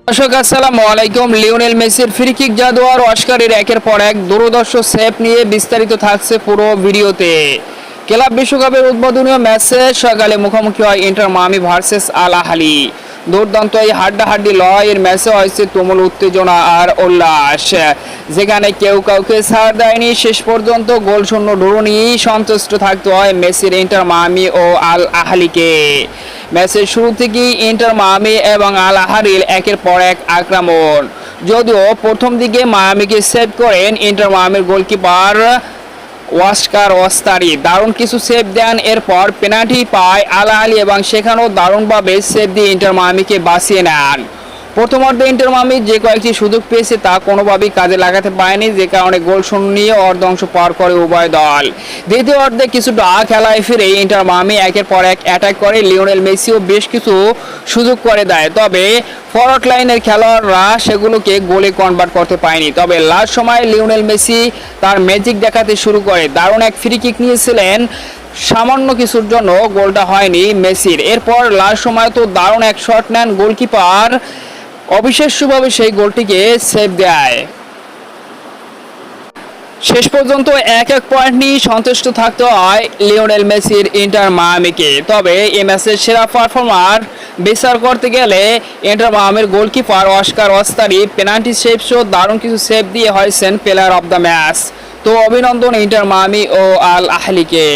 দর্শক আসসালামু আলাইকুম। লিওনেল মেসির ফ্রি কিক জাদু আর অস্কারের একের পর এক দুরদর্শ সেভ নিয়ে বিস্তারিত থাকছে পুরো ভিডিওতে। ক্লাব বিশ্বকাপের উদ্বোধনীয় ম্যাচে সকালে মুখোমুখি হয় ইন্টার মায়ামি ভার্সেস আল আহলি। দুর্দান্ত এই হাড্ডাহাড্ডি লড়াইয়ের ম্যাচে হয়েছে তুমুল উত্তেজনা আর উল্লাস, যেখানে কেউ কাউকে ছাড় দেয়নি। শেষ পর্যন্ত গোলশূন্য ড্র নিয়েই সন্তুষ্ট থাকতে হয় মেসির ইন্টার মায়ামি ও আল আহলিকে। ম্যাচের শুরু থেকেই ইন্টার মায়ামি এবং আল আহলির একের পর এক আক্রমণ। যদিও প্রথম দিকে মায়ামিকে সেভ করেন ইন্টার মায়ামির গোলকিপার ওয়াস্কার ওস্তারি, দারুণ কিছু সেভ দেন। এরপর পেনাল্টি পায় আল আহলি এবং সেখানেও দারুণভাবে সেভ দিয়ে ইন্টার মায়ামিকে বাঁচিয়ে নেন। প্রথমার্ধে ইন্টার মায়ামি যে কয়েকটি সুযোগ পেয়েছে তা কোনোভাবেই কাজে লাগাতে পারেনি, যে কারণে গোল শূন্য নিয়ে অর্ধাংশ পার করে উভয় দল। দ্বিতীয় অর্ধে কিছুটা খেলায় ফিরে ইন্টার মায়ামি একের পর এক অ্যাটাক করে। লিওনেল মেসিও বেশ কিছু সুযোগ করে দেয়, তবে ফরওয়ার্ড লাইনের খেলোয়াড়রা সেগুলোকে গোলে কনভার্ট করতে পারেনি। তবে লাস্ট সময়ে লিওনেল মেসি তার ম্যাজিক দেখাতে শুরু করে। দারুণ এক ফ্রি কিক নিয়েছিলেন, সামান্য কিছুর জন্য গোলটা হয়নি মেসির। এরপর লাস্ট সময় তো দারুণ এক শট নেন গোলকিপার, অবিশ্বাস্যভাবে সেই গোলটিকে সেভ দেয়। শেষ পর্যন্ত এক পয়েন্ট নিয়ে সন্তুষ্ট থাকতে হয় লিওনেল মেসির ইন্টার মায়ামিকে। তবে এই ম্যাচের সেরা পারফর্মার বিচার করতে গেলে ইন্টার মায়ামির goalkeeper Oscar Ustari penalty save সহ দারুণ কিছু সেভ দিয়ে হয়েছেন প্লেয়ার অব দ্য ম্যাচ। তো অভিনন্দন ইন্টার মায়ামি ও আল আহলিকে।